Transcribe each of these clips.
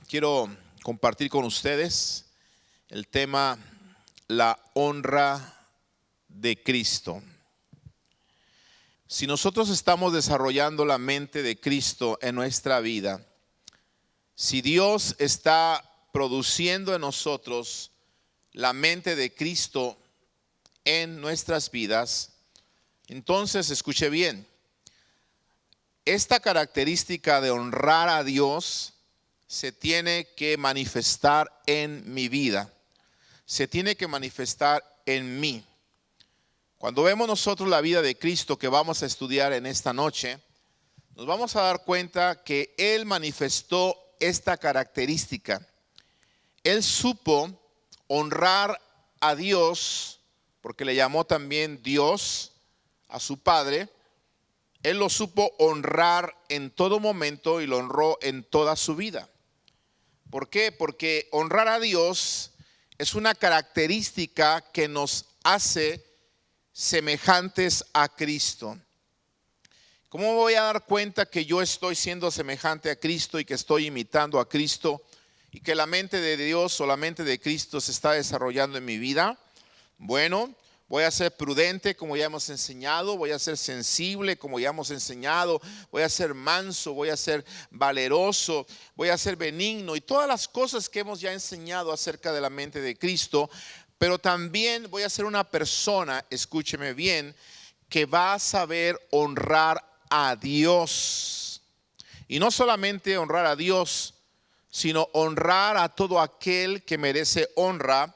quiero compartir con ustedes el tema la honra de Cristo. Si nosotros estamos desarrollando la mente de Cristo en nuestra vida, si Dios está produciendo en nosotros la mente de Cristo en nuestras vidas, entonces escuche bien, esta característica de honrar a Dios se tiene que manifestar en mi vida, se tiene que manifestar en mí. Cuando vemos nosotros la vida de Cristo que vamos a estudiar en esta noche, nos vamos a dar cuenta que Él manifestó esta característica. Él supo honrar a Dios, porque le llamó también Dios a su Padre. Él lo supo honrar en todo momento y lo honró en toda su vida. ¿Por qué? Porque honrar a Dios es una característica que nos hace semejantes a Cristo. ¿Cómo voy a dar cuenta que yo estoy siendo semejante a Cristo y que estoy imitando a Cristo y que la mente de Dios o la mente de Cristo se está desarrollando en mi vida? Bueno, voy a ser prudente como ya hemos enseñado, voy a ser sensible como ya hemos enseñado, voy a ser manso, voy a ser valeroso, voy a ser benigno y todas las cosas que hemos ya enseñado acerca de la mente de Cristo. Pero también voy a ser una persona, escúcheme bien, que va a saber honrar a Dios. Y no solamente honrar a Dios, sino honrar a todo aquel que merece honra,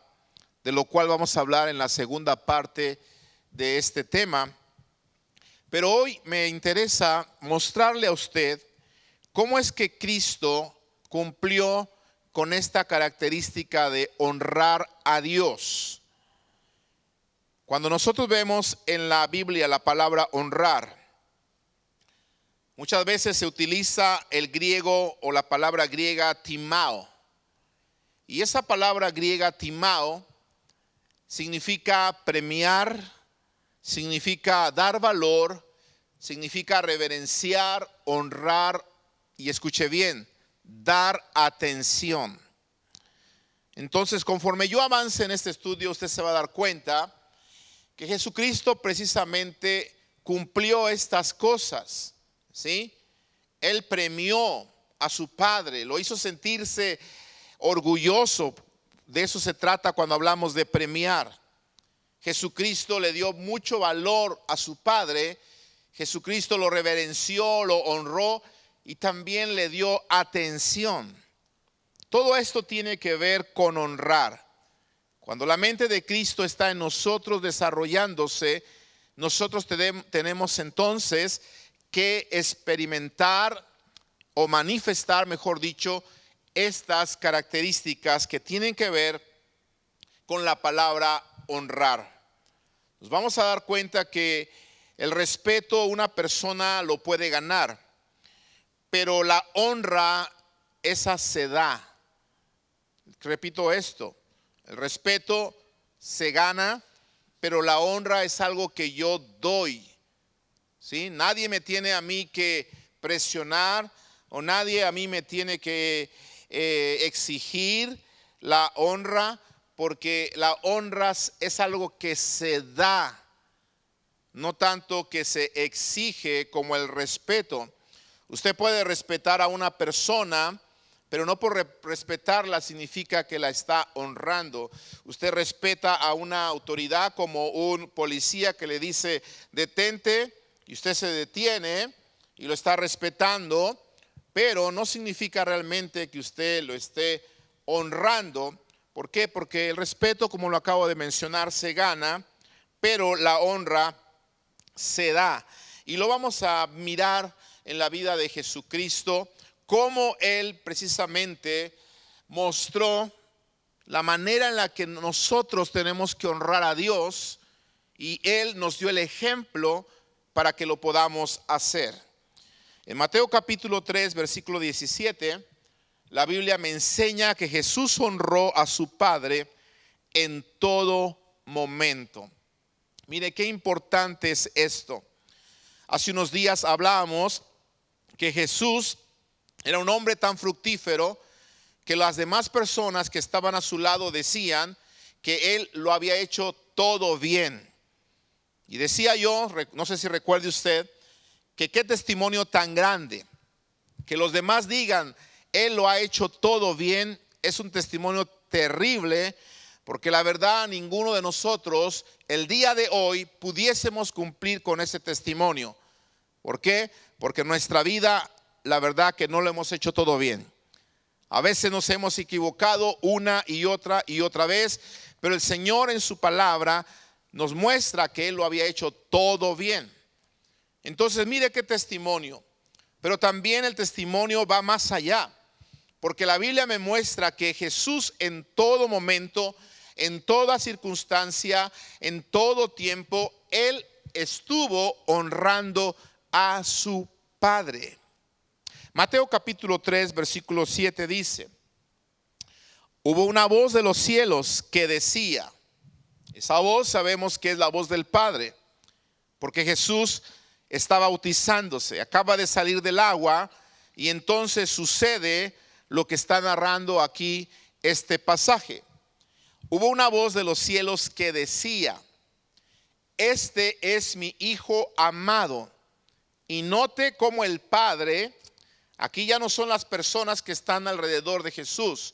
de lo cual vamos a hablar en la segunda parte de este tema. Pero hoy me interesa mostrarle a usted cómo es que Cristo cumplió con esta característica de honrar a Dios. Cuando nosotros vemos en la Biblia la palabra honrar, muchas veces se utiliza el griego o la palabra griega timao. Y esa palabra griega timao significa premiar, significa dar valor, significa reverenciar, honrar y escuche bien, dar atención. Entonces, conforme yo avance en este estudio, usted se va a dar cuenta que Jesucristo precisamente cumplió estas cosas, ¿sí? Él premió a su Padre, lo hizo sentirse orgulloso. De eso se trata cuando hablamos de premiar. Jesucristo le dio mucho valor a su Padre. Jesucristo lo reverenció, lo honró y también le dio atención. Todo esto tiene que ver con honrar. Cuando la mente de Cristo está en nosotros desarrollándose, nosotros tenemos entonces que experimentar o manifestar, mejor dicho, estas características que tienen que ver con la palabra honrar. Nos vamos a dar cuenta que el respeto una persona lo puede ganar, pero la honra esa se da. Repito esto, el respeto se gana, pero la honra es algo que yo doy. ¿Sí? Nadie me tiene a mí que presionar o nadie a mí me tiene que exigir la honra, porque la honra es algo que se da, no tanto que se exige como el respeto. Usted puede respetar a una persona, pero no por respetarla significa que la está honrando. Usted respeta a una autoridad como un policía que le dice detente y usted se detiene y lo está respetando, pero no significa realmente que usted lo esté honrando. ¿Por qué? Porque el respeto, como lo acabo de mencionar, se gana, pero la honra se da. Y lo vamos a mirar en la vida de Jesucristo, cómo Él precisamente mostró la manera en la que nosotros tenemos que honrar a Dios, y Él nos dio el ejemplo para que lo podamos hacer. En Mateo capítulo 3, versículo 17, la Biblia me enseña que Jesús honró a su Padre en todo momento. Mire qué importante es esto. Hace unos días hablábamos que Jesús era un hombre tan fructífero que las demás personas que estaban a su lado decían que él lo había hecho todo bien. Y decía yo, no sé si recuerde usted, que qué testimonio tan grande, que los demás digan, él lo ha hecho todo bien, es un testimonio terrible, porque la verdad ninguno de nosotros el día de hoy pudiésemos cumplir con ese testimonio. ¿Por qué? Porque nuestra vida, la verdad que no lo hemos hecho todo bien. A veces nos hemos equivocado una y otra vez, pero el Señor en su palabra nos muestra que Él lo había hecho todo bien. Entonces mire qué testimonio. Pero también el testimonio va más allá, porque la Biblia me muestra que Jesús en todo momento, en toda circunstancia, en todo tiempo, Él estuvo honrando a su Padre. Mateo capítulo 3, versículo 7 dice: hubo una voz de los cielos que decía. Esa voz sabemos que es la voz del Padre, porque Jesús está bautizándose, acaba de salir del agua, y entonces sucede lo que está narrando aquí este pasaje. Hubo una voz de los cielos que decía: este es mi Hijo amado. Y note cómo el Padre, aquí ya no son las personas que están alrededor de Jesús,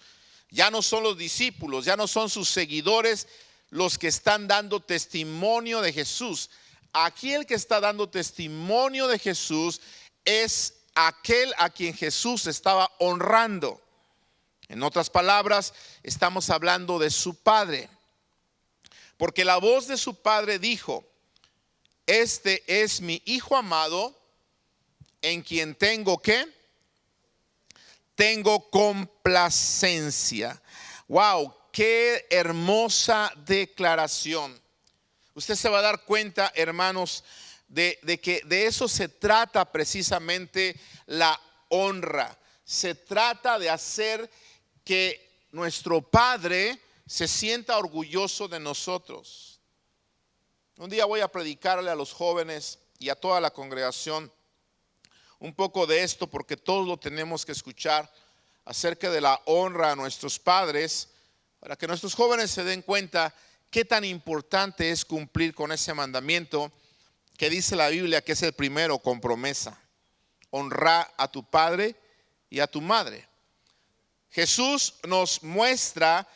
ya no son los discípulos, ya no son sus seguidores los que están dando testimonio de Jesús. Aquí el que está dando testimonio de Jesús es aquel a quien Jesús estaba honrando. En otras palabras, estamos hablando de su Padre, porque la voz de su Padre dijo: este es mi Hijo amado, en quien tengo ¿qué? Tengo complacencia. Wow, qué hermosa declaración. Usted se va a dar cuenta, hermanos, de que de eso se trata precisamente la honra. Se trata de hacer que nuestro Padre se sienta orgulloso de nosotros. Un día voy a predicarle a los jóvenes y a toda la congregación un poco de esto, porque todos lo tenemos que escuchar, acerca de la honra a nuestros padres, para que nuestros jóvenes se den cuenta qué tan importante es cumplir con ese mandamiento que dice la Biblia que es el primero con promesa: honra a tu padre y a tu madre. Jesús nos muestra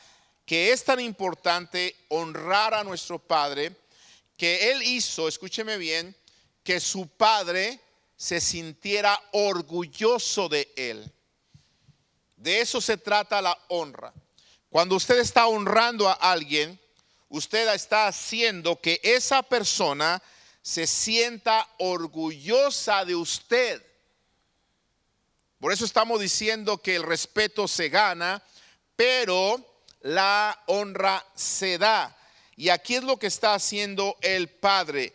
que es tan importante honrar a nuestro Padre, que Él hizo, escúcheme bien, que su Padre se sintiera orgulloso de Él. De eso se trata la honra. Cuando usted está honrando a alguien, usted está haciendo que esa persona se sienta orgullosa de usted. Por eso estamos diciendo que el respeto se gana, pero la honra se da. Y aquí es lo que está haciendo el Padre.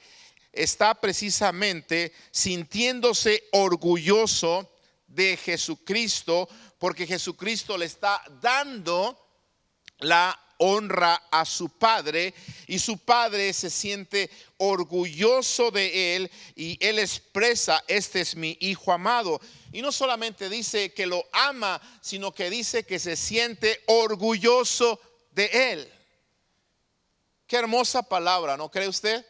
Está precisamente sintiéndose orgulloso de Jesucristo, porque Jesucristo le está dando la honra a su Padre, y su Padre se siente orgulloso de él, y él expresa: este es mi Hijo amado. Y no solamente dice que lo ama, sino que dice que se siente orgulloso de él. Qué hermosa palabra, ¿no cree usted?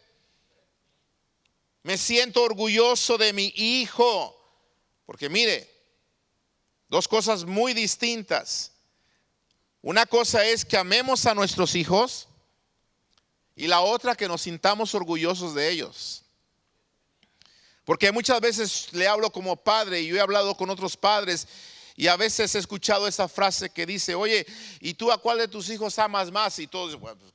Me siento orgulloso de mi hijo. Porque mire, dos cosas muy distintas. Una cosa es que amemos a nuestros hijos, y la otra que nos sintamos orgullosos de ellos. Porque muchas veces le hablo como padre, y yo he hablado con otros padres, y a veces he escuchado esa frase que dice: oye, ¿y tú a cuál de tus hijos amas más? Y todos, bueno, pues,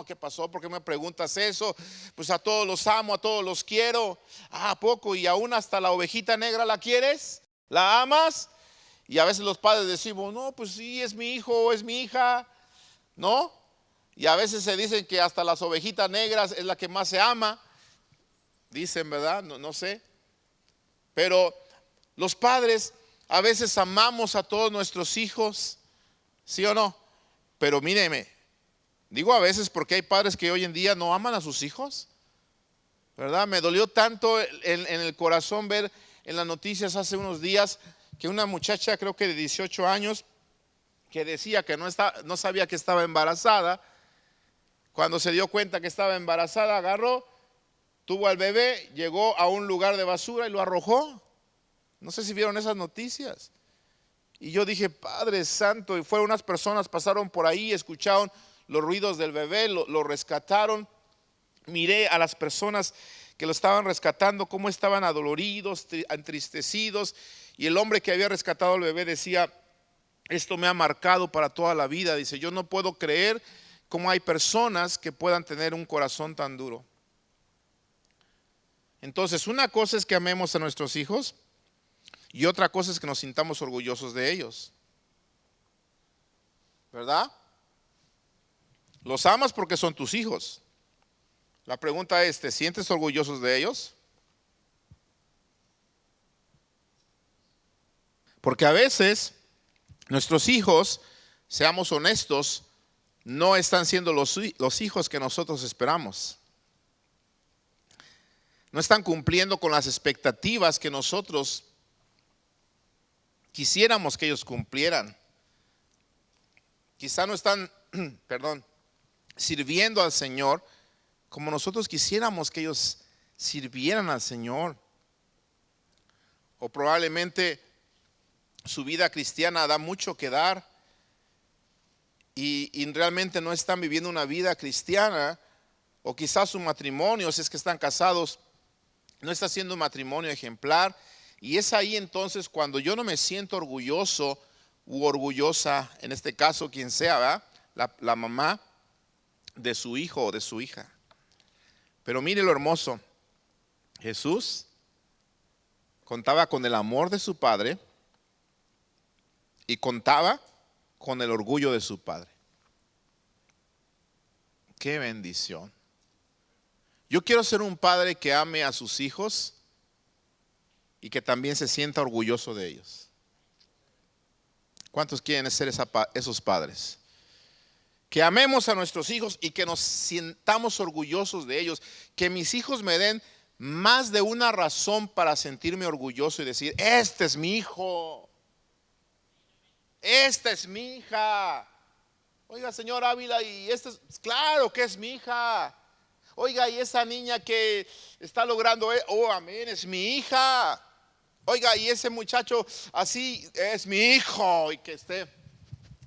¿qué pasó? ¿Por qué me preguntas eso? Pues a todos los amo, a todos los quiero. ¿A poco? ¿Y aún hasta la ovejita negra la quieres? ¿La amas? Y a veces los padres decimos: no, pues sí, es mi hijo, es mi hija, ¿no? Y a veces se dicen que hasta las ovejitas negras es la que más se ama. Dicen, ¿verdad? No sé. Pero los padres a veces amamos a todos nuestros hijos, ¿sí o no? Pero míreme, digo a veces porque hay padres que hoy en día no aman a sus hijos, ¿verdad? Me dolió tanto en el corazón ver en las noticias hace unos días que una muchacha, creo que de 18 años, que decía que no sabía que estaba embarazada. Cuando se dio cuenta que estaba embarazada, agarró, tuvo al bebé, llegó a un lugar de basura y lo arrojó. No sé si vieron esas noticias. Y yo dije, Padre Santo, y fueron unas personas, pasaron por ahí, escucharon los ruidos del bebé, lo rescataron. Miré a las personas que lo estaban rescatando, cómo estaban adoloridos, entristecidos. Y el hombre que había rescatado al bebé decía, esto me ha marcado para toda la vida. Dice, yo no puedo creer cómo hay personas que puedan tener un corazón tan duro. Entonces, una cosa es que amemos a nuestros hijos y otra cosa es que nos sintamos orgullosos de ellos. ¿Verdad? Los amas porque son tus hijos. La pregunta es, ¿te sientes orgullosos de ellos? Porque a veces nuestros hijos, seamos honestos, no están siendo los hijos que nosotros esperamos. No están cumpliendo con las expectativas que nosotros quisiéramos que ellos cumplieran. Quizá no están, sirviendo al Señor como nosotros quisiéramos que ellos sirvieran al Señor. O probablemente su vida cristiana da mucho que dar y realmente no están viviendo una vida cristiana. O quizás su matrimonio, si es que están casados, no está siendo un matrimonio ejemplar. Y es ahí entonces cuando yo no me siento orgulloso u orgullosa, en este caso quien sea, ¿verdad? La mamá de su hijo o de su hija. Pero mire lo hermoso, Jesús contaba con el amor de su padre y contaba con el orgullo de su padre. Qué bendición. Yo quiero ser un padre que ame a sus hijos y que también se sienta orgulloso de ellos. ¿Cuántos quieren ser esos padres? Que amemos a nuestros hijos y que nos sintamos orgullosos de ellos. Que mis hijos me den más de una razón para sentirme orgulloso y decir, este es mi hijo, esta es mi hija. Oiga, señor Ávila, y claro que es mi hija. Oiga, y esa niña que está logrando, oh amén, es mi hija. Oiga, y ese muchacho así es mi hijo. Y que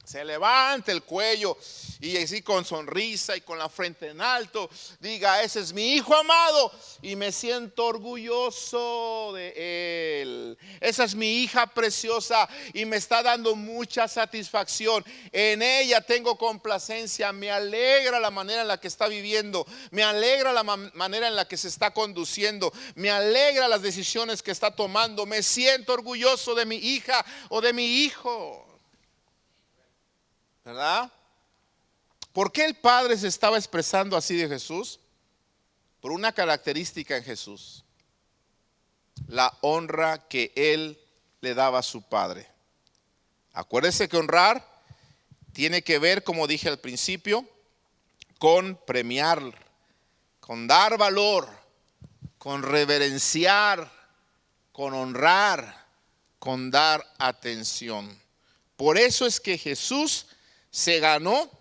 se levante el cuello y así con sonrisa y con la frente en alto diga, ese es mi hijo amado y me siento orgulloso de él. Esa es mi hija preciosa y me está dando mucha satisfacción. En ella tengo complacencia. Me alegra la manera en la que está viviendo. Me alegra la manera en la que se está conduciendo. Me alegra las decisiones que está tomando. Me siento orgulloso de mi hija o de mi hijo. ¿Verdad? ¿Por qué el Padre se estaba expresando así de Jesús? Por una característica en Jesús: la honra que Él le daba a su Padre. Acuérdese que honrar tiene que ver, como dije al principio, con premiar, con dar valor, con reverenciar, con honrar, con dar atención. Por eso es que Jesús se ganó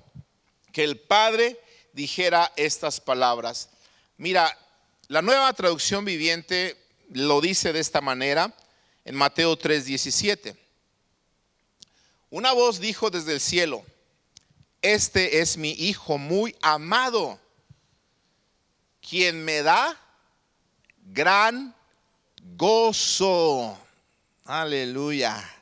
que el Padre dijera estas palabras. Mira, la Nueva Traducción Viviente lo dice de esta manera en Mateo 3:17. Una voz dijo desde el cielo: este es mi Hijo muy amado, quien me da gran gozo. Aleluya.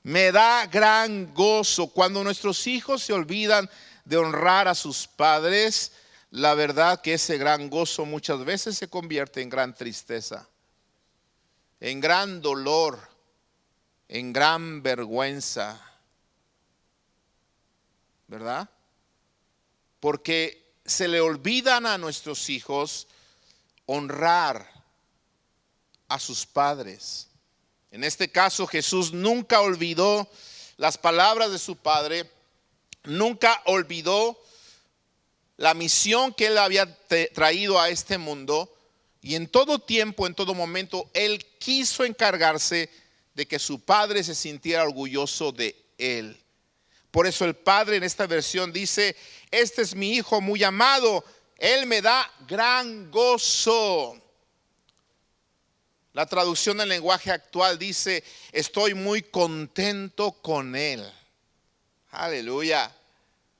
Me da gran gozo. Cuando nuestros hijos se olvidan de honrar a sus padres, la verdad que ese gran gozo muchas veces se convierte en gran tristeza, en gran dolor, en gran vergüenza. ¿Verdad? Porque se le olvidan a nuestros hijos honrar a sus padres. En este caso, Jesús nunca olvidó las palabras de su Padre, nunca olvidó la misión que Él había traído a este mundo, y en todo tiempo, en todo momento, Él quiso encargarse de que su Padre se sintiera orgulloso de Él. Por eso el Padre en esta versión dice: este es mi Hijo muy amado, Él me da gran gozo. La traducción del lenguaje actual dice: estoy muy contento con Él. Aleluya.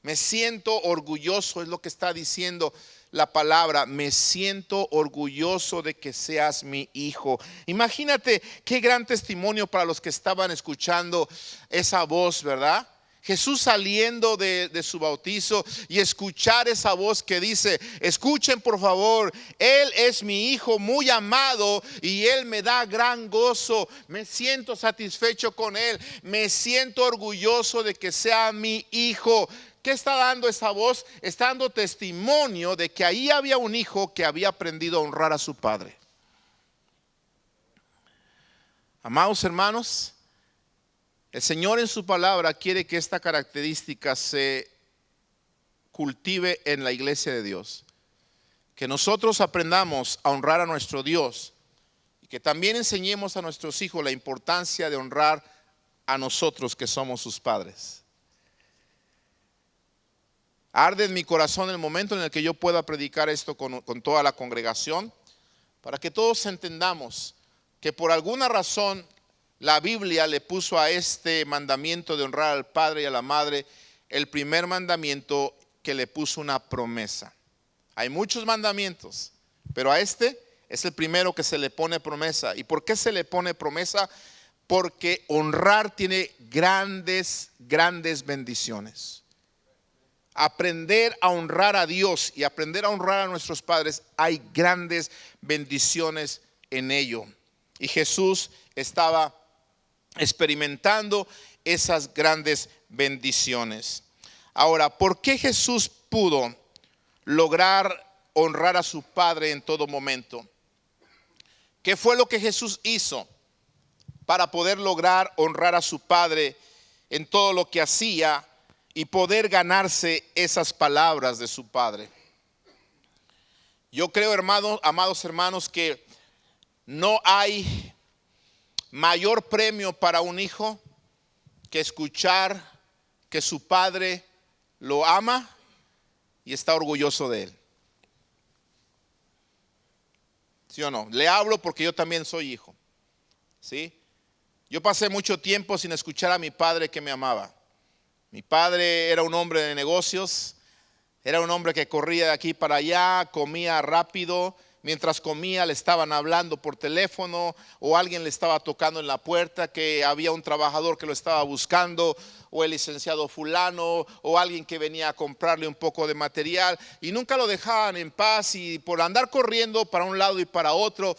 Me siento orgulloso, es lo que está diciendo la palabra. Me siento orgulloso de que seas mi hijo. Imagínate qué gran testimonio para los que estaban escuchando esa voz, ¿verdad? Jesús saliendo de su bautizo y escuchar esa voz que dice: escuchen por favor, Él es mi Hijo muy amado y Él me da gran gozo. Me siento satisfecho con Él, me siento orgulloso de que sea mi Hijo. ¿Qué está dando esa voz? Está dando testimonio de que ahí había un hijo que había aprendido a honrar a su padre. Amados hermanos, el Señor en su palabra quiere que esta característica se cultive en la iglesia de Dios. Que nosotros aprendamos a honrar a nuestro Dios y que también enseñemos a nuestros hijos la importancia de honrar a nosotros que somos sus padres. Arde en mi corazón el momento en el que yo pueda predicar esto con toda la congregación, para que todos entendamos que por alguna razón la Biblia le puso a este mandamiento de honrar al padre y a la madre el primer mandamiento que le puso una promesa. Hay muchos mandamientos, pero a este es el primero que se le pone promesa. ¿Y por qué se le pone promesa? Porque honrar tiene grandes bendiciones. Aprender a honrar a Dios y aprender a honrar a nuestros padres, hay grandes bendiciones en ello. Y Jesús estaba experimentando esas grandes bendiciones. Ahora, ¿por qué Jesús pudo lograr honrar a su Padre en todo momento? ¿Qué fue lo que Jesús hizo para poder lograr honrar a su Padre en todo lo que hacía y poder ganarse esas palabras de su Padre? Yo creo, amados hermanos, que no hay mayor premio para un hijo que escuchar que su padre lo ama y está orgulloso de él. ¿Sí o no? Le hablo porque yo también soy hijo. ¿Sí? Yo pasé mucho tiempo sin escuchar a mi padre que me amaba. Mi padre era un hombre de negocios, era un hombre que corría de aquí para allá, comía rápido. Mientras comía le estaban hablando por teléfono o alguien le estaba tocando en la puerta que había un trabajador que lo estaba buscando, o el licenciado fulano, o alguien que venía a comprarle un poco de material, y nunca lo dejaban en paz. Y por andar corriendo para un lado y para otro,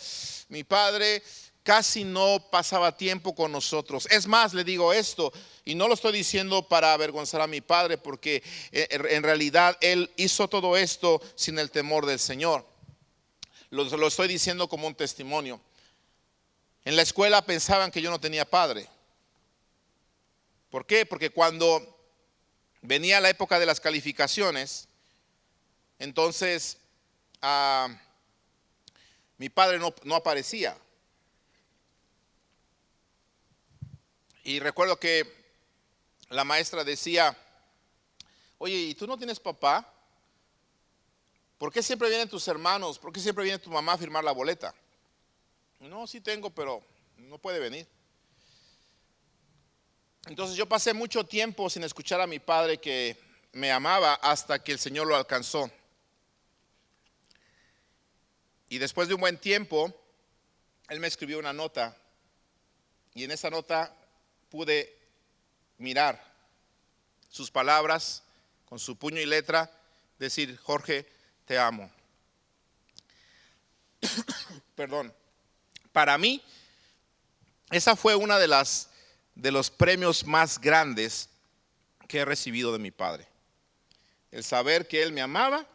mi padre casi no pasaba tiempo con nosotros. Es más, le digo esto, y no lo estoy diciendo para avergonzar a mi padre, porque en realidad él hizo todo esto sin el temor del Señor. Lo estoy diciendo como un testimonio. En la escuela pensaban que yo no tenía padre. ¿Por qué? Porque cuando venía la época de las calificaciones, entonces mi padre no aparecía. Y recuerdo que la maestra decía: oye, ¿y tú no tienes papá? ¿Por qué siempre vienen tus hermanos? ¿Por qué siempre viene tu mamá a firmar la boleta? No, sí tengo, pero no puede venir. Entonces yo pasé mucho tiempo sin escuchar a mi padre que me amaba, hasta que el Señor lo alcanzó. Y después de un buen tiempo, él me escribió una nota, y en esa nota pude mirar sus palabras con su puño y letra, decir: Jorge, te amo. Perdón. Para mí, esa fue una de los premios más grandes que he recibido de mi padre. El saber que él me amaba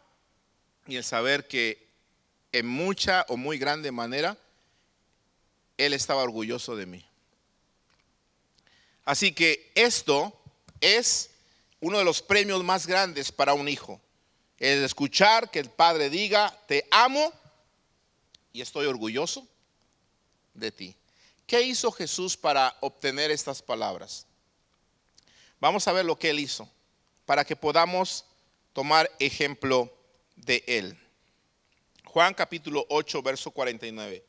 y el saber que en mucha o muy grande manera él estaba orgulloso de mí. Así que esto es uno de los premios más grandes para un hijo. El escuchar que el padre diga: te amo y estoy orgulloso de ti. ¿Qué hizo Jesús para obtener estas palabras? Vamos a ver lo que él hizo para que podamos tomar ejemplo de él. Juan capítulo 8, verso 49.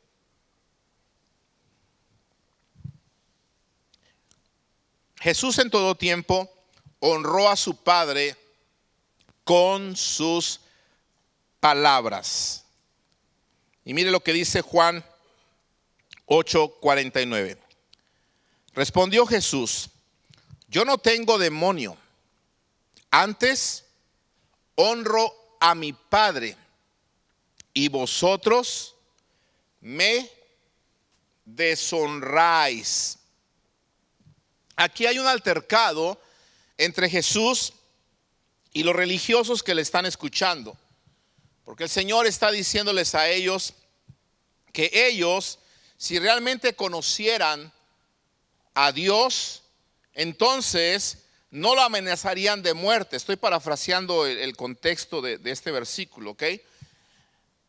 Jesús en todo tiempo honró a su Padre con sus palabras. Y mire lo que dice Juan 8:49. Respondió Jesús: yo no tengo demonio, antes honro a mi Padre, y vosotros me deshonráis. Aquí hay un altercado entre Jesús y los religiosos que le están escuchando, porque el Señor está diciéndoles a ellos que ellos, si realmente conocieran a Dios, entonces no lo amenazarían de muerte. Estoy parafraseando el contexto de este versículo, ¿ok?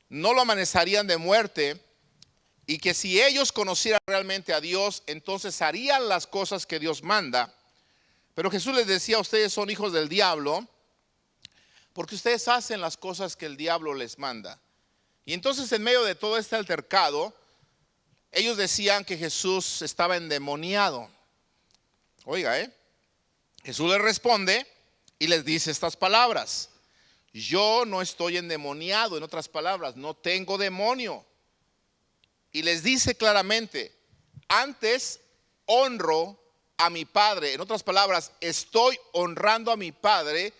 No lo amenazarían de muerte, y que si ellos conocieran realmente a Dios, entonces harían las cosas que Dios manda. Pero Jesús les decía: ustedes son hijos del diablo, porque ustedes hacen las cosas que el diablo les manda. Y entonces, en medio de todo este altercado, ellos decían que Jesús estaba endemoniado. Oiga, Jesús les responde y les dice estas palabras: yo no estoy endemoniado. En otras palabras, no tengo demonio. Y les dice claramente: antes honro a mi Padre. En otras palabras, estoy honrando a mi Padre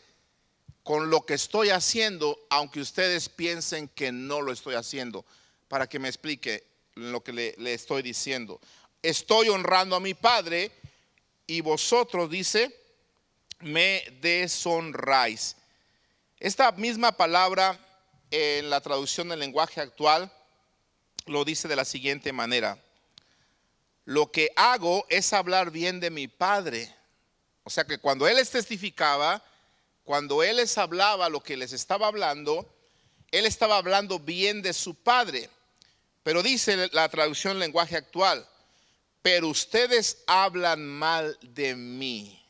con lo que estoy haciendo, aunque ustedes piensen que no lo estoy haciendo. Para que me explique lo que le estoy diciendo. Estoy honrando a mi Padre, y vosotros, dice, me deshonráis. Esta misma palabra en la traducción del lenguaje actual lo dice de la siguiente manera: lo que hago es hablar bien de mi Padre. O sea que cuando Él les testificaba, cuando Él les hablaba lo que les estaba hablando, Él estaba hablando bien de su Padre. Pero dice la traducción lenguaje actual: pero ustedes hablan mal de mí.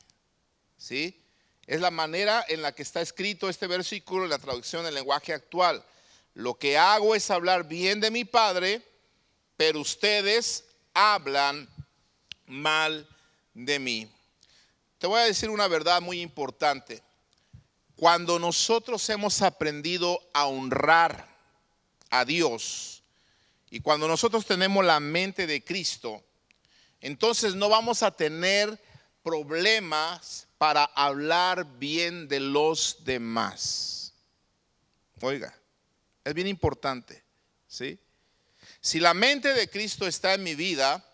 ¿Sí? Es la manera en la que está escrito este versículo en la traducción del lenguaje actual. Lo que hago es hablar bien de mi Padre, pero ustedes hablan mal de mí. Te voy a decir una verdad muy importante. Cuando nosotros hemos aprendido a honrar a Dios, y cuando nosotros tenemos la mente de Cristo, entonces no vamos a tener problemas para hablar bien de los demás. Oiga, es bien importante, ¿sí? Si la mente de Cristo está en mi vida,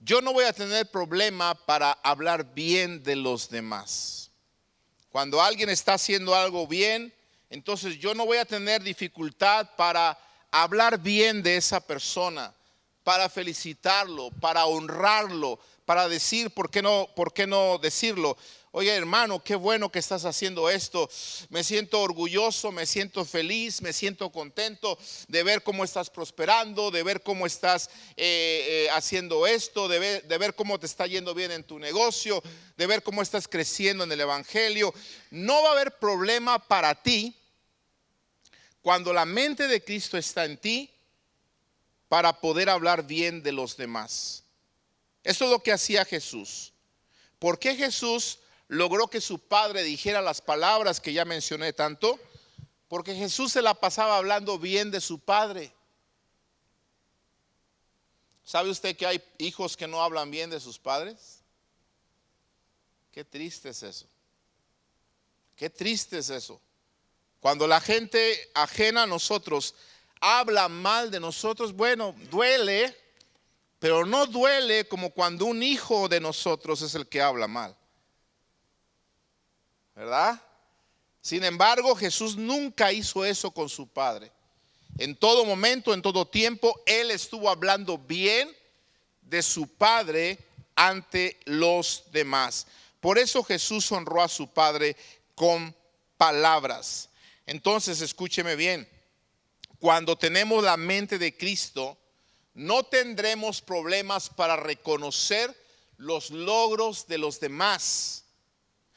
yo no voy a tener problema para hablar bien de los demás. Cuando alguien está haciendo algo bien, entonces yo no voy a tener dificultad para hablar bien de esa persona, para felicitarlo, para honrarlo, para decir, ¿por qué no decirlo? Oye, hermano, qué bueno que estás haciendo esto. Me siento orgulloso, me siento feliz, me siento contento de ver cómo estás prosperando, de ver cómo estás haciendo esto, de ver cómo te está yendo bien en tu negocio, de ver cómo estás creciendo en el evangelio. No va a haber problema para ti cuando la mente de Cristo está en ti para poder hablar bien de los demás. Eso es lo que hacía Jesús. ¿Por qué Jesús logró que su Padre dijera las palabras que ya mencioné tanto? Porque Jesús se la pasaba hablando bien de su Padre. ¿Sabe usted que hay hijos que no hablan bien de sus padres? Qué triste es eso. Qué triste es eso. Cuando la gente ajena a nosotros habla mal de nosotros, bueno, duele, pero no duele como cuando un hijo de nosotros es el que habla mal, ¿verdad? Sin embargo, Jesús nunca hizo eso con su Padre. En todo momento, en todo tiempo, Él estuvo hablando bien de su Padre ante los demás. Por eso Jesús honró a su Padre con palabras. Entonces, escúcheme bien. Cuando tenemos la mente de Cristo, no tendremos problemas para reconocer los logros de los demás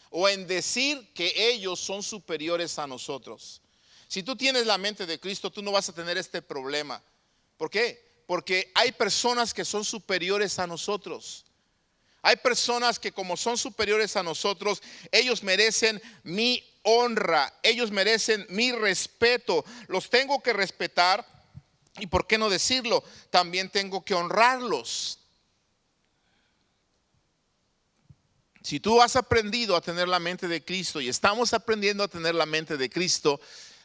o en decir que ellos son superiores a nosotros. Si tú tienes la mente de Cristo, tú no vas a tener este problema. ¿Por qué? Porque hay personas que son superiores a nosotros. Hay personas que como son superiores a nosotros, ellos merecen mi honra, ellos merecen mi respeto. Los tengo que respetar y, ¿por qué no decirlo? También tengo que honrarlos. Si tú has aprendido a tener la mente de Cristo y estamos aprendiendo a tener la mente de Cristo,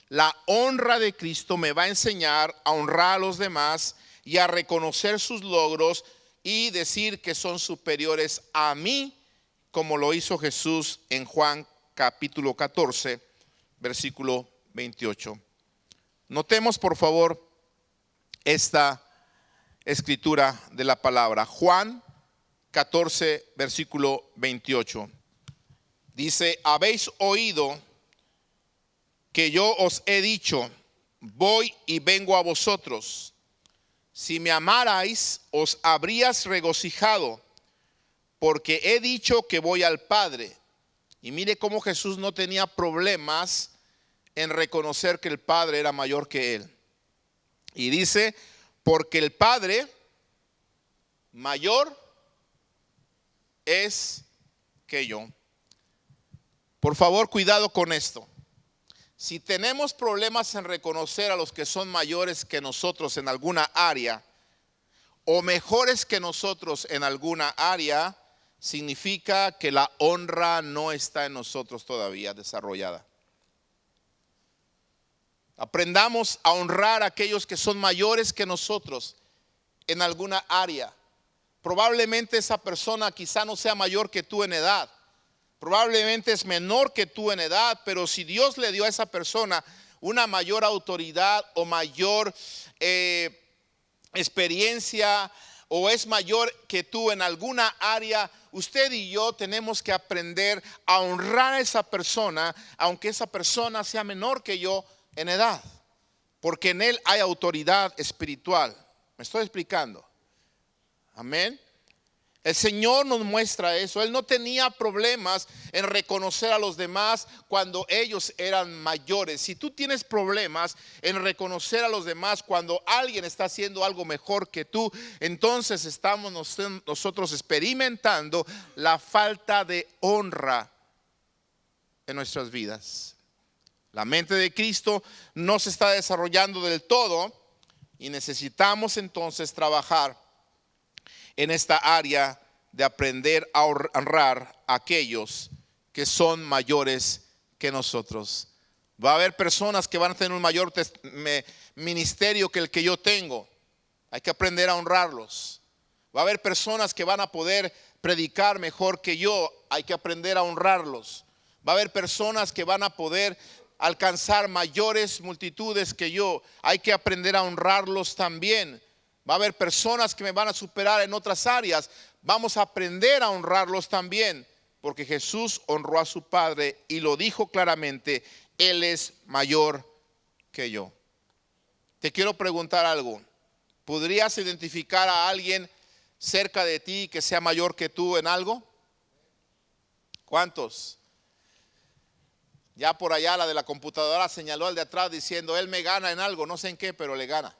la honra de Cristo me va a enseñar a honrar a los demás y a reconocer sus logros y decir que son superiores a mí, como lo hizo Jesús en Juan capítulo 14, versículo 28. Notemos por favor esta escritura de la palabra. Juan 14, versículo 28. Dice: habéis oído que yo os he dicho, voy y vengo a vosotros. Si me amarais, os habrías regocijado, porque he dicho que voy al Padre. Y mire cómo Jesús no tenía problemas en reconocer que el Padre era mayor que él. Y dice, porque el Padre mayor es que yo. Por favor, cuidado con esto. Si tenemos problemas en reconocer a los que son mayores que nosotros en alguna área o mejores que nosotros en alguna área, significa que la honra no está en nosotros todavía desarrollada. Aprendamos a honrar a aquellos que son mayores que nosotros en alguna área. Probablemente esa persona quizá no sea mayor que tú en edad. Probablemente es menor que tú en edad, pero si Dios le dio a esa persona una mayor autoridad o mayor experiencia o es mayor que tú en alguna área, usted y yo tenemos que aprender a honrar a esa persona, aunque esa persona sea menor que yo en edad, porque en él hay autoridad espiritual. ¿Me estoy explicando? Amén. El Señor nos muestra eso. Él no tenía problemas en reconocer a los demás cuando ellos eran mayores. Si tú tienes problemas en reconocer a los demás cuando alguien está haciendo algo mejor que tú, entonces estamos nosotros experimentando la falta de honra en nuestras vidas. La mente de Cristo no se está desarrollando del todo y necesitamos entonces trabajar en esta área de aprender a honrar a aquellos que son mayores que nosotros. Va a haber personas que van a tener un mayor ministerio que el que yo tengo. Hay que aprender a honrarlos. Va a haber personas que van a poder predicar mejor que yo. Hay que aprender a honrarlos. Va a haber personas que van a poder alcanzar mayores multitudes que yo. Hay que aprender a honrarlos también. Va a haber personas que me van a superar en otras áreas. Vamos a aprender a honrarlos también, porque Jesús honró a su Padre y lo dijo claramente: Él es mayor que yo. Te quiero preguntar algo. ¿Podrías identificar a alguien cerca de ti que sea mayor que tú en algo? ¿Cuántos? Ya por allá la de la computadora señaló al de atrás diciendo: él me gana en algo, no sé en qué, pero le gana.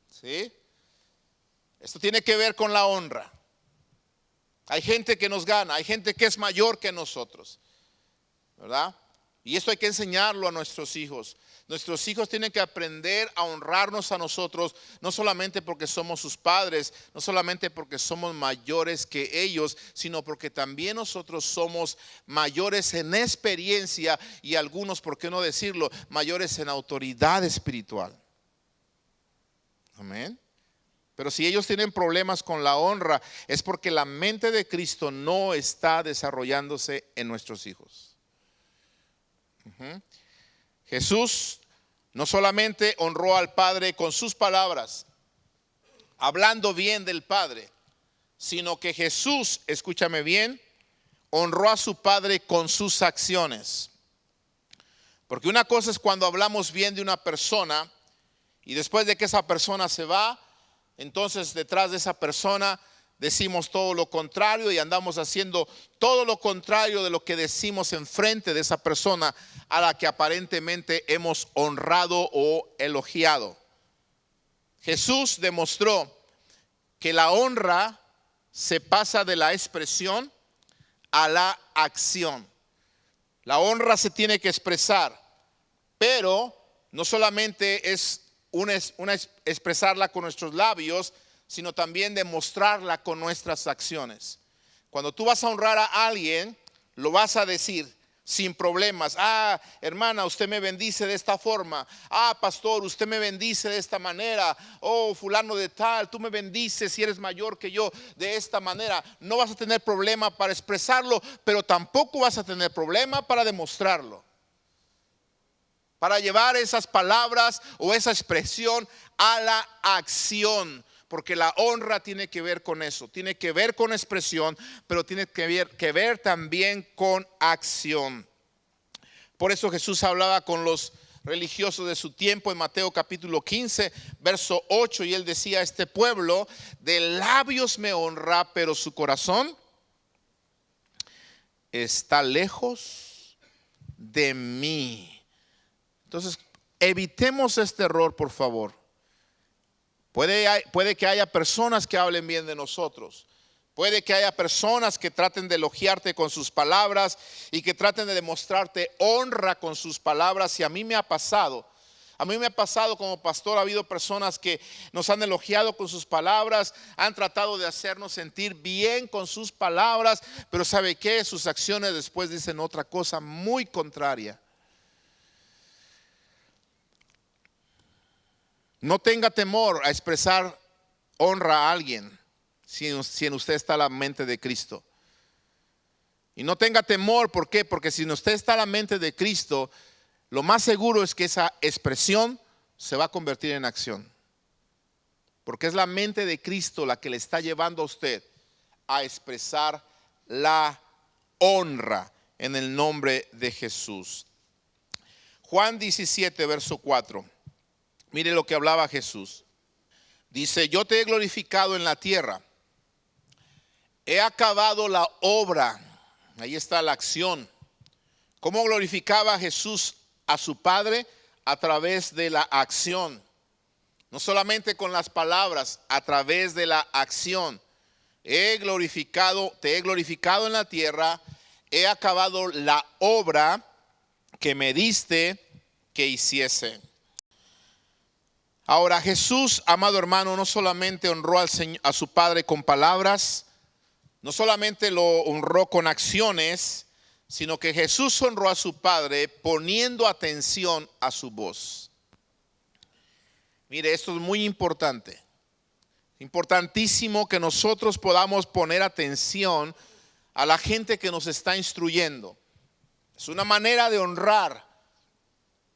¿Sí? Esto tiene que ver con la honra. Hay gente que nos gana, hay gente que es mayor que nosotros, ¿verdad? Y esto hay que enseñarlo a nuestros hijos. Nuestros hijos tienen que aprender a honrarnos a nosotros, no solamente porque somos sus padres, no solamente porque somos mayores que ellos, sino porque también nosotros somos mayores en experiencia y algunos, ¿por qué no decirlo?, mayores en autoridad espiritual. Amén. Pero si ellos tienen problemas con la honra, es porque la mente de Cristo no está desarrollándose en nuestros hijos. Jesús no solamente honró al Padre con sus palabras, hablando bien del Padre, sino que Jesús, escúchame bien, honró a su Padre con sus acciones. Porque una cosa es cuando hablamos bien de una persona y después de que esa persona se va, entonces detrás de esa persona decimos todo lo contrario y andamos haciendo todo lo contrario de lo que decimos enfrente de esa persona a la que aparentemente hemos honrado o elogiado. Jesús demostró que la honra se pasa de la expresión a la acción. La honra se tiene que expresar, pero no solamente es expresarla con nuestros labios, sino también demostrarla con nuestras acciones. Cuando tú vas a honrar a alguien, lo vas a decir sin problemas. Ah, hermana, usted me bendice de esta forma. Ah, pastor, usted me bendice de esta manera. Oh, fulano de tal, tú me bendices si eres mayor que yo de esta manera. No vas a tener problema para expresarlo, pero tampoco vas a tener problema para demostrarlo. Para llevar esas palabras o esa expresión a la acción. Porque la honra tiene que ver con eso, tiene que ver con expresión, pero tiene que ver también con acción. Por eso Jesús hablaba con los religiosos de su tiempo en Mateo capítulo 15, verso 8, y él decía: este pueblo de labios me honra, pero su corazón está lejos de mí. Entonces, evitemos este error, por favor. Puede que haya personas que hablen bien de nosotros. Puede que haya personas que traten de elogiarte con sus palabras y que traten de demostrarte honra con sus palabras. Y a mí me ha pasado. Como pastor, ha habido personas que nos han elogiado con sus palabras, han tratado de hacernos sentir bien con sus palabras, pero ¿sabe qué? Sus acciones después dicen otra cosa muy contraria. No tenga temor a expresar honra a alguien si en usted está la mente de Cristo. Y no tenga temor, ¿por qué? Porque si en usted está la mente de Cristo, lo más seguro es que esa expresión se va a convertir en acción. Porque es la mente de Cristo la que le está llevando a usted a expresar la honra en el nombre de Jesús. Juan 17, verso 4. Mire lo que hablaba Jesús. Dice: yo te he glorificado en la tierra. He acabado la obra. Ahí está la acción. ¿Cómo glorificaba Jesús a su Padre? A través de la acción. No solamente con las palabras, a través de la acción. Te he glorificado en la tierra. He acabado la obra que me diste que hiciese. Ahora, Jesús, amado hermano, no solamente honró a su Padre con palabras, no solamente lo honró con acciones, sino que Jesús honró a su Padre poniendo atención a su voz. Mire, esto es muy importante. Importantísimo que nosotros podamos poner atención a la gente que nos está instruyendo. Es una manera de honrar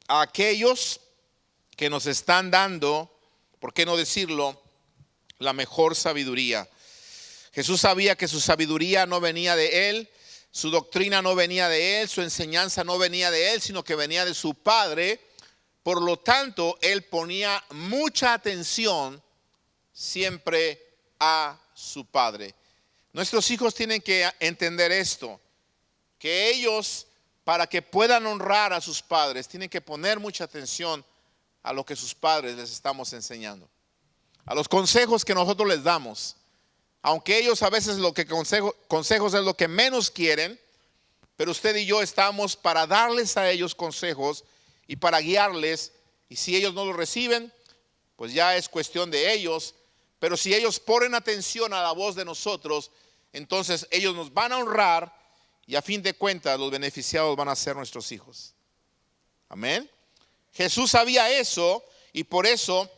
a aquellos que nos están dando, ¿por qué no decirlo?, la mejor sabiduría. Jesús sabía que su sabiduría no venía de él, su doctrina no venía de él, su enseñanza no venía de él, sino que venía de su Padre. Por lo tanto, él ponía mucha atención siempre a su Padre. Nuestros hijos tienen que entender esto, que ellos, para que puedan honrar a sus padres, tienen que poner mucha atención a lo que sus padres les estamos enseñando, a los consejos que nosotros les damos. Aunque ellos a veces consejos es lo que menos quieren, pero usted y yo estamos para darles a ellos consejos y para guiarles. Y si ellos no lo reciben, pues ya es cuestión de ellos. Pero si ellos ponen atención a la voz de nosotros, entonces ellos nos van a honrar y a fin de cuentas los beneficiados van a ser nuestros hijos. Amén. Jesús sabía eso y por eso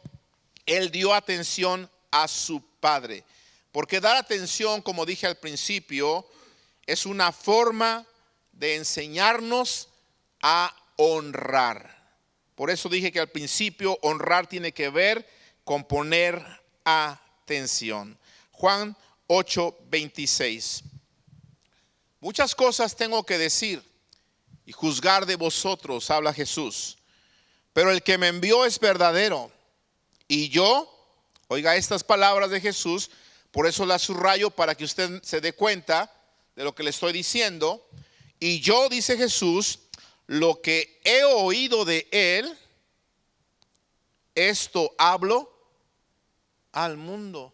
él dio atención a su Padre. Porque dar atención, como dije al principio, es una forma de enseñarnos a honrar. Por eso dije que al principio honrar tiene que ver con poner atención. Juan 8:26. Muchas cosas tengo que decir y juzgar de vosotros, habla Jesús. Pero el que me envió es verdadero. Y yo, oiga estas palabras de Jesús, Por eso la subrayo para que usted se dé cuenta de lo que le estoy diciendo. Y yo, dice Jesús, lo que he oído de él, esto hablo al mundo.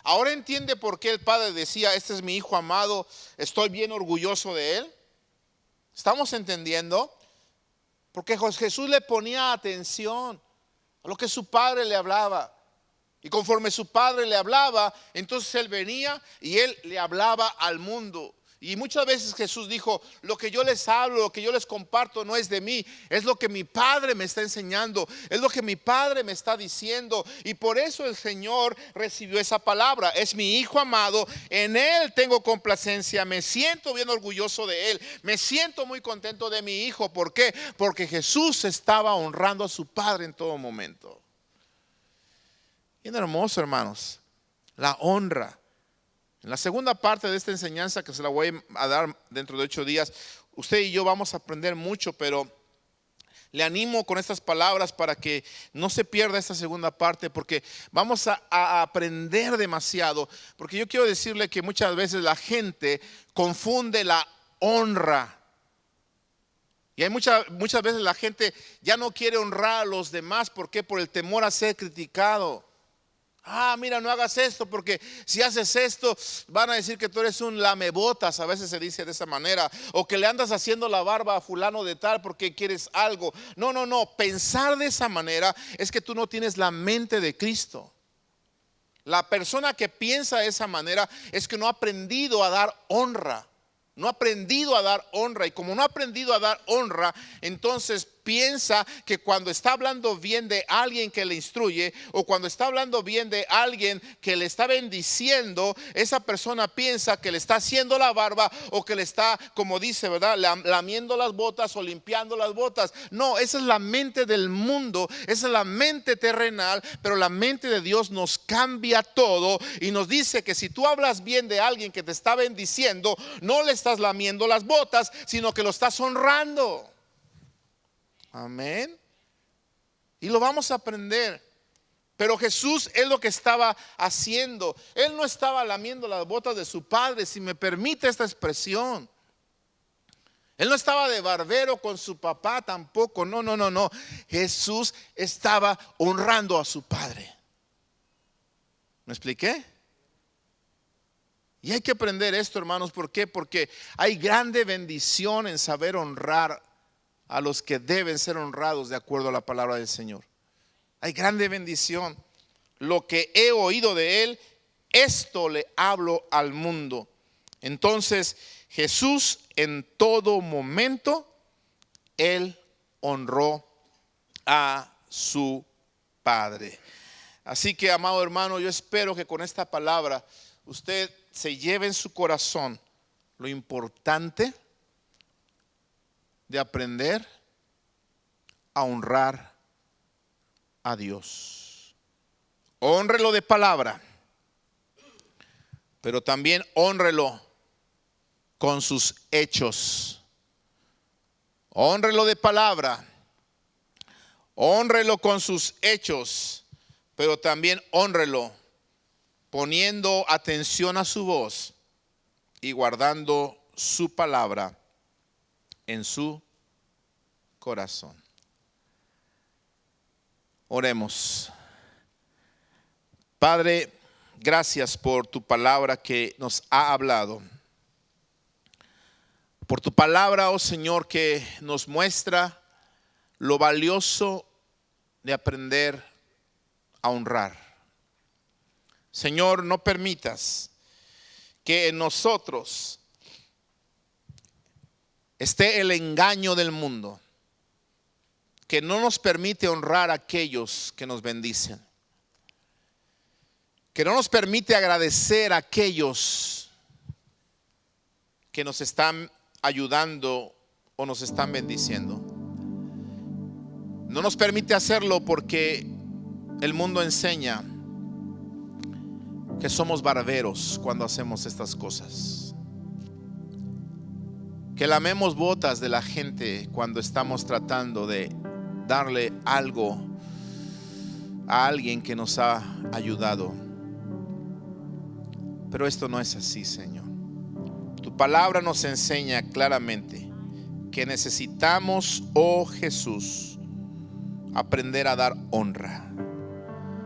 Ahora entiende por qué el Padre decía: este es mi Hijo amado, estoy bien orgulloso de él. ¿Estamos entendiendo? Porque Jesús le ponía atención a lo que su Padre le hablaba. Y conforme su Padre le hablaba, entonces él venía y él le hablaba al mundo. Y muchas veces Jesús dijo: lo que yo les hablo, lo que yo les comparto no es de mí, es lo que mi Padre me está enseñando, es lo que mi Padre me está diciendo. Y por eso el Señor recibió esa palabra: es mi Hijo amado, en él tengo complacencia, me siento bien orgulloso de él, me siento muy contento de mi Hijo. ¿Por qué? Porque Jesús estaba honrando a su Padre en todo momento. Bien hermoso, hermanos, la honra. En la segunda parte de esta enseñanza, que se la voy a dar dentro de 8 días, usted y yo vamos a aprender mucho, pero le animo con estas palabras para que no se pierda esta segunda parte, porque vamos a aprender demasiado. Porque yo quiero decirle que muchas veces la gente confunde la honra. Y hay muchas veces la gente ya no quiere honrar a los demás. ¿Por qué? Por el temor a ser criticado. Mira, no hagas esto, porque si haces esto van a decir que tú eres un lamebotas. A veces se dice de esa manera. O que le andas haciendo la barba a fulano de tal porque quieres algo. No, pensar de esa manera es que tú no tienes la mente de Cristo. La persona que piensa de esa manera es que no ha aprendido a dar honra. No ha aprendido a dar honra. Y como no ha aprendido a dar honra, entonces piensa que cuando está hablando bien de alguien que le instruye, o cuando está hablando bien de alguien que le está bendiciendo, esa persona piensa que le está haciendo la barba, o que le está, como dice, ¿verdad?, lamiendo las botas o limpiando las botas. No, esa es la mente del mundo, esa es la mente terrenal. Pero la mente de Dios nos cambia todo y nos dice que si tú hablas bien de alguien que te está bendiciendo, no le estás lamiendo las botas, sino que lo estás honrando. Amén. Y lo vamos a aprender. Pero Jesús es lo que estaba haciendo. Él no estaba lamiendo las botas de su Padre, si me permite esta expresión. Él no estaba de barbero con su papá tampoco. No. Jesús estaba honrando a su Padre. ¿Me expliqué? Y hay que aprender esto, hermanos. ¿Por qué? Porque hay grande bendición en saber honrar a los que deben ser honrados de acuerdo a la palabra del Señor. Hay grande bendición. Lo que he oído de él, esto le hablo al mundo. Entonces Jesús en todo momento, él honró a su Padre. Así que, amado hermano, yo espero que con esta palabra usted se lleve en su corazón lo importante de aprender a honrar a Dios. Hónrelo de palabra, pero también hónrelo con sus hechos. Hónrelo de palabra, hónrelo con sus hechos, pero también hónrelo poniendo atención a su voz y guardando su palabra en su corazón. Oremos. Padre, gracias por tu palabra que nos ha hablado. Por tu palabra, oh Señor, que nos muestra lo valioso de aprender a honrar. Señor, no permitas que en nosotros esté el engaño del mundo, que no nos permite honrar a aquellos que nos bendicen, que no nos permite agradecer a aquellos que nos están ayudando o nos están bendiciendo. No nos permite hacerlo porque el mundo enseña que somos barberos cuando hacemos estas cosas, que lamemos botas de la gente cuando estamos tratando de darle algo a alguien que nos ha ayudado. Pero esto no es así, Señor. Tu palabra nos enseña claramente que necesitamos, oh Jesús, aprender a dar honra.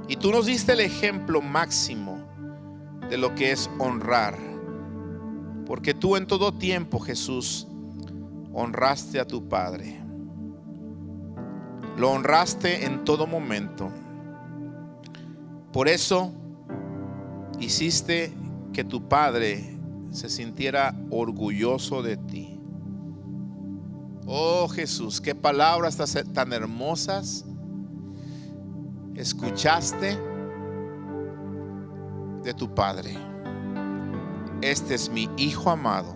Y tú nos diste el ejemplo máximo de lo que es honrar. Porque tú en todo tiempo, Jesús, honraste a tu Padre. Lo honraste en todo momento. Por eso hiciste que tu Padre se sintiera orgulloso de ti. Oh Jesús, qué palabras tan hermosas escuchaste de tu Padre. Este es mi Hijo amado,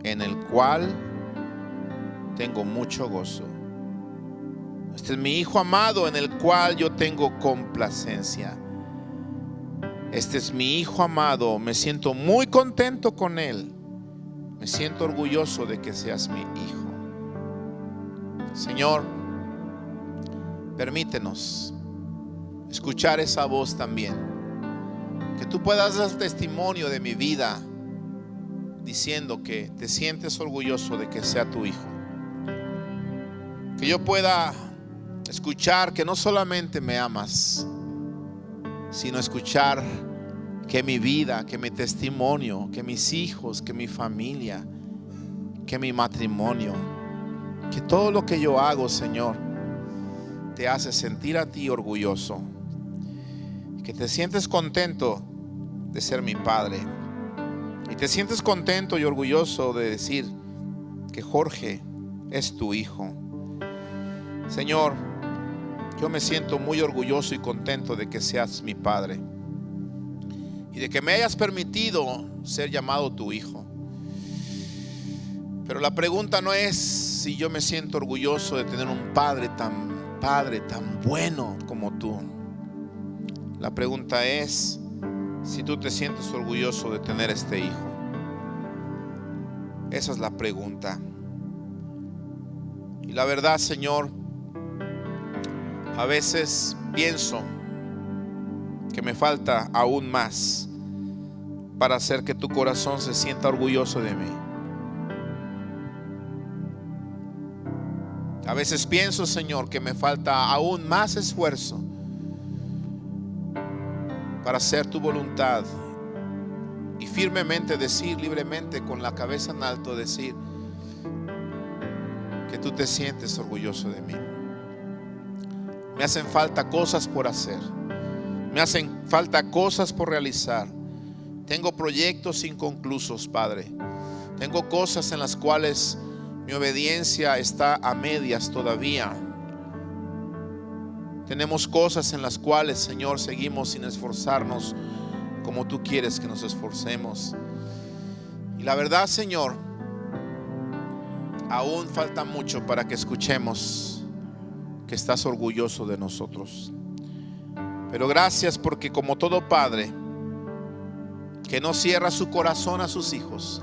en el cual tengo mucho gozo. Este es mi Hijo amado, en el cual yo tengo complacencia. Este es mi Hijo amado, me siento muy contento con Él. Me siento orgulloso de que seas mi Hijo. Señor, permítenos escuchar esa voz también. Que tú puedas dar testimonio de mi vida diciendo que te sientes orgulloso de que sea tu Hijo. Que yo pueda escuchar que no solamente me amas, sino escuchar que mi vida, que mi testimonio, que mis hijos, que mi familia, que mi matrimonio, que todo lo que yo hago, Señor, te hace sentir a ti orgulloso. Que te sientes contento de ser mi Padre. Y te sientes contento y orgulloso de decir que Jorge es tu Hijo. Señor, yo me siento muy orgulloso y contento de que seas mi Padre y de que me hayas permitido ser llamado tu Hijo. Pero la pregunta no es si yo me siento orgulloso de tener un Padre tan bueno como tú. La pregunta es si tú te sientes orgulloso de tener este Hijo. Esa es la pregunta. Y la verdad, Señor, a veces pienso que me falta aún más para hacer que tu corazón se sienta orgulloso de mí. A veces pienso, Señor, que me falta aún más esfuerzo para hacer tu voluntad y firmemente decir, libremente, con la cabeza en alto, decir que tú te sientes orgulloso de mí. Me hacen falta cosas por hacer. Me hacen falta cosas por realizar. Tengo proyectos inconclusos, Padre. Tengo cosas en las cuales mi obediencia está a medias todavía. Tenemos cosas en las cuales, Señor, seguimos sin esforzarnos como tú quieres que nos esforcemos. Y la verdad, Señor, aún falta mucho para que escuchemos que estás orgulloso de nosotros. Pero gracias porque como todo padre que no cierra su corazón a sus hijos,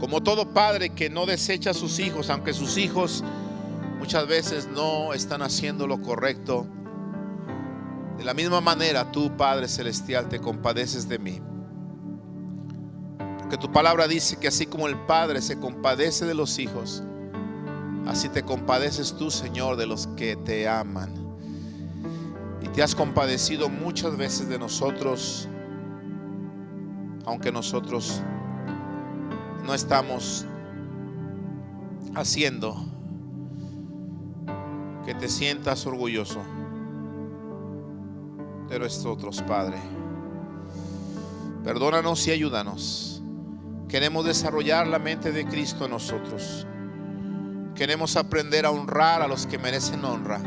como todo padre que no desecha a sus hijos, aunque sus hijos muchas veces no están haciendo lo correcto, de la misma manera tú, Padre Celestial, te compadeces de mí. Porque tu palabra dice que así como el Padre se compadece de los hijos, así te compadeces tú, Señor, de los que te aman. Y te has compadecido muchas veces de nosotros, aunque nosotros no estamos haciendo que te sientas orgulloso de nosotros, Padre. Perdónanos y ayúdanos. Queremos desarrollar la mente de Cristo en nosotros. Queremos aprender a honrar a los que merecen honra.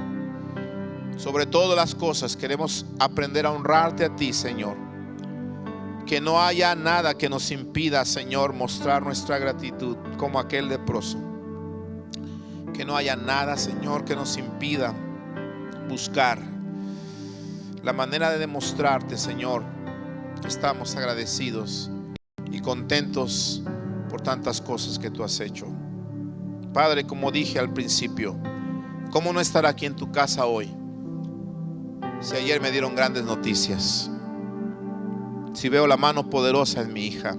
Sobre todas las cosas queremos aprender a honrarte a ti, Señor. Que no haya nada que nos impida, Señor, mostrar nuestra gratitud como aquel leproso. Que no haya nada, Señor, que nos impida buscar la manera de demostrarte, Señor, que estamos agradecidos y contentos por tantas cosas que tú has hecho. Padre, como dije al principio, ¿cómo no estar aquí en tu casa hoy? Si ayer me dieron grandes noticias. Si veo la mano poderosa en mi hija,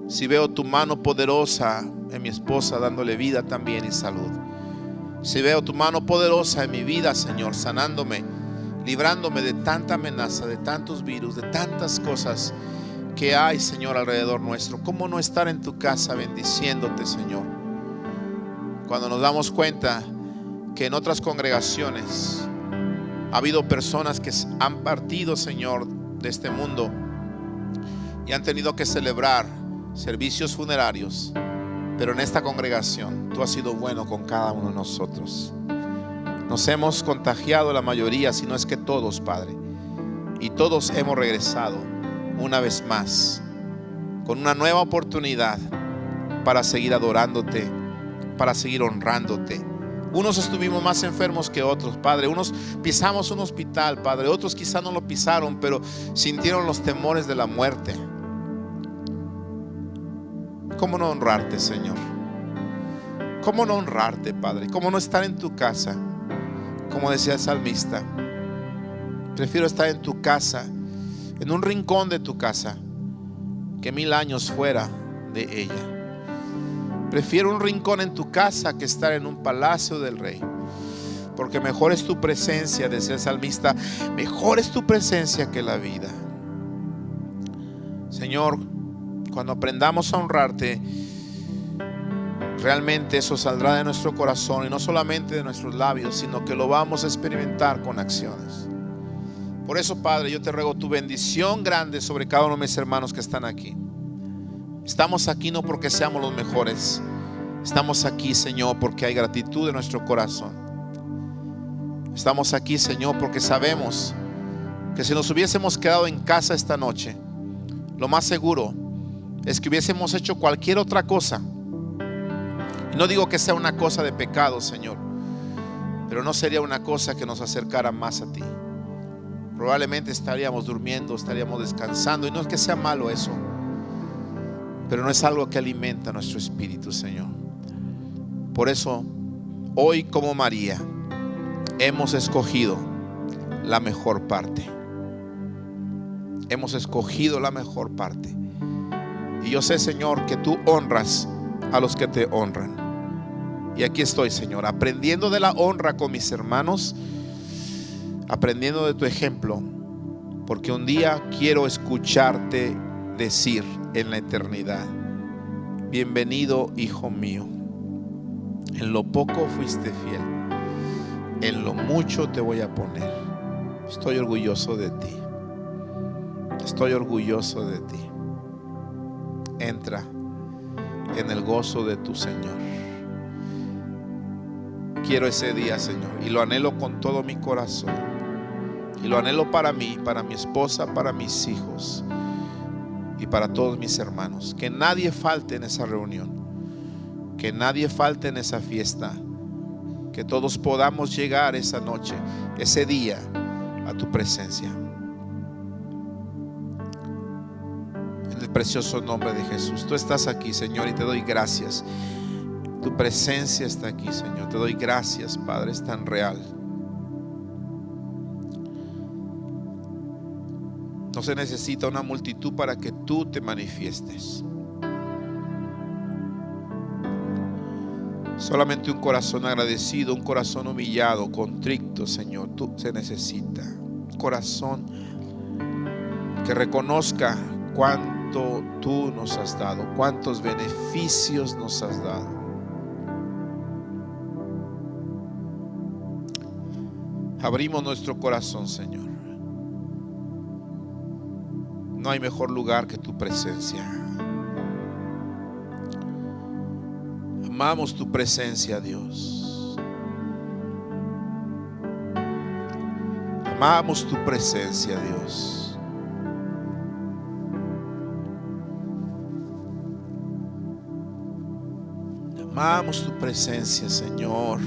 si veo tu mano poderosa en mi esposa dándole vida también y salud, si veo tu mano poderosa en mi vida, Señor, sanándome, librándome de tanta amenaza, de tantos virus, de tantas cosas que hay, Señor, alrededor nuestro, ¿cómo no estar en tu casa bendiciéndote, Señor? Cuando nos damos cuenta que en otras congregaciones ha habido personas que han partido, Señor, de este mundo y han tenido que celebrar servicios funerarios, pero en esta congregación tú has sido bueno con cada uno de nosotros. Nos hemos contagiado la mayoría, si no es que todos, Padre, y todos hemos regresado una vez más con una nueva oportunidad para seguir adorándote, para seguir honrándote. Unos estuvimos más enfermos que otros, Padre. Unos pisamos un hospital, Padre. Otros quizá no lo pisaron, pero sintieron los temores de la muerte. ¿Cómo no honrarte, Señor? ¿Cómo no honrarte, Padre? ¿Cómo no estar en tu casa? Como decía el salmista, prefiero estar en tu casa, en un rincón de tu casa, que 1000 años fuera de ella. Prefiero un rincón en tu casa que estar en un palacio del rey, porque mejor es tu presencia, decía el salmista, mejor es tu presencia que la vida. Señor, cuando aprendamos a honrarte, realmente eso saldrá de nuestro corazón y no solamente de nuestros labios, sino que lo vamos a experimentar con acciones. Por eso, Padre, yo te ruego tu bendición grande sobre cada uno de mis hermanos que están aquí. Estamos aquí no porque seamos los mejores. Estamos aquí, Señor, porque hay gratitud en nuestro corazón. Estamos aquí, Señor, porque sabemos que si nos hubiésemos quedado en casa esta noche, lo más seguro es que hubiésemos hecho cualquier otra cosa. Y no digo que sea una cosa de pecado, Señor, pero no sería una cosa que nos acercara más a ti. Probablemente estaríamos durmiendo, estaríamos descansando, y no es que sea malo eso, pero no es algo que alimenta nuestro espíritu, Señor. Por eso, hoy como María, hemos escogido la mejor parte. Hemos escogido la mejor parte. Y yo sé, Señor, que tú honras a los que te honran. Y aquí estoy, Señor, aprendiendo de la honra con mis hermanos, aprendiendo de tu ejemplo, porque un día quiero escucharte decir en la eternidad: bienvenido, hijo mío. En lo poco fuiste fiel, en lo mucho te voy a poner. Estoy orgulloso de ti. Estoy orgulloso de ti. Entra en el gozo de tu Señor. Quiero ese día, Señor, y lo anhelo con todo mi corazón. Y lo anhelo para mí, para mi esposa, para mis hijos y para todos mis hermanos. Que nadie falte en esa reunión, que nadie falte en esa fiesta, que todos podamos llegar esa noche, ese día, a tu presencia. En el precioso nombre de Jesús. Tú estás aquí, Señor, y te doy gracias. Tu presencia está aquí, Señor. Te doy gracias, Padre, es tan real. No se necesita una multitud para que tú te manifiestes. Solamente un corazón agradecido, un corazón humillado, contrito, Señor, tú se necesita. Un corazón que reconozca cuánto tú nos has dado, cuántos beneficios nos has dado. Abrimos nuestro corazón, Señor. No hay mejor lugar que tu presencia. Amamos tu presencia, Dios. Amamos tu presencia, Dios. Amamos tu presencia, Señor.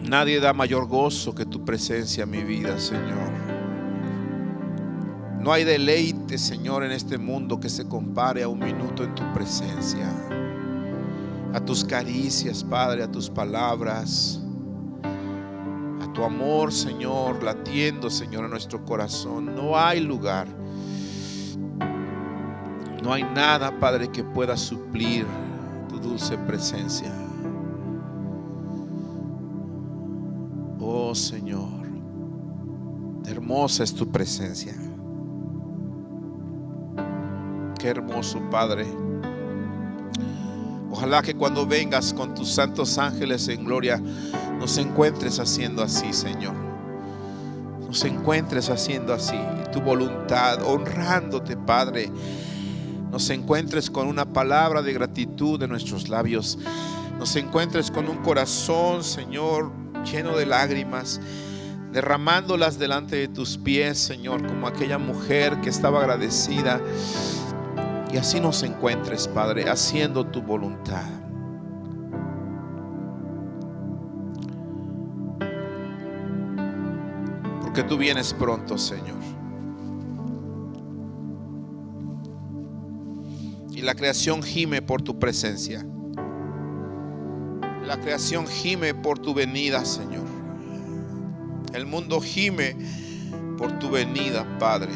Nadie da mayor gozo que tu presencia en mi vida, Señor. No hay deleite, Señor, en este mundo que se compare a un minuto en tu presencia. A tus caricias, Padre, a tus palabras, tu amor, Señor, latiendo, Señor, en nuestro corazón. No hay lugar, no hay nada, Padre, que pueda suplir tu dulce presencia. Oh, Señor, hermosa es tu presencia. Qué hermoso, Padre. Ojalá que cuando vengas con tus santos ángeles en gloria, nos encuentres haciendo así, Señor. Nos encuentres haciendo así tu voluntad, honrándote, Padre. Nos encuentres con una palabra de gratitud de nuestros labios. Nos encuentres con un corazón, Señor, lleno de lágrimas, derramándolas delante de tus pies, Señor, como aquella mujer que estaba agradecida. Y así nos encuentres, Padre, haciendo tu voluntad. Porque tú vienes pronto, Señor. Y la creación gime por tu presencia. La creación gime por tu venida, Señor. El mundo gime por tu venida, Padre.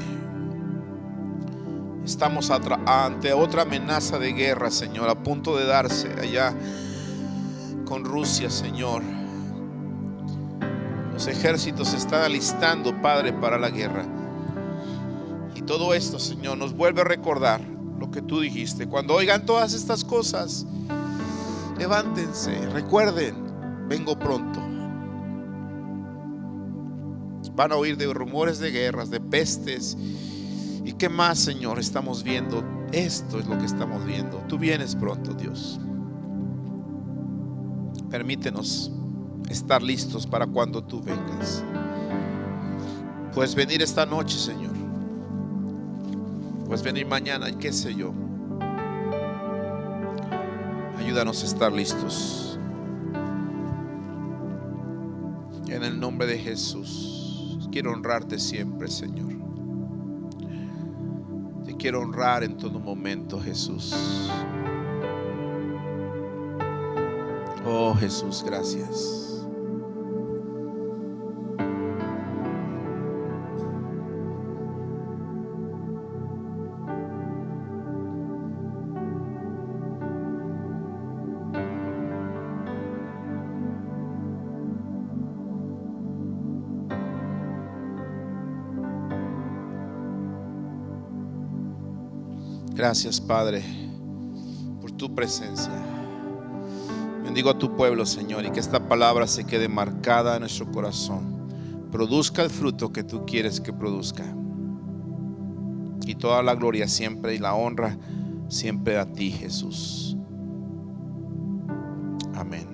Estamos ante otra amenaza de guerra, Señor, a punto de darse allá con Rusia, Señor. Los ejércitos se están alistando, Padre, para la guerra. Y todo esto, Señor, nos vuelve a recordar lo que tú dijiste. Cuando oigan todas estas cosas, levántense, recuerden, vengo pronto. Van a oír de rumores de guerras, de pestes. ¿Y qué más, Señor, estamos viendo? Esto es lo que estamos viendo. Tú vienes pronto, Dios. Permítenos estar listos para cuando tú vengas. Puedes venir esta noche, Señor. Puedes venir mañana, y qué sé yo. Ayúdanos a estar listos. En el nombre de Jesús. Quiero honrarte siempre, Señor. Quiero honrar en todo momento, Jesús. Oh, Jesús, gracias. Gracias, Padre, por tu presencia. Bendigo a tu pueblo, Señor, y que esta palabra se quede marcada en nuestro corazón. Produzca el fruto que tú quieres que produzca. Y toda la gloria siempre y la honra siempre a ti, Jesús. Amén.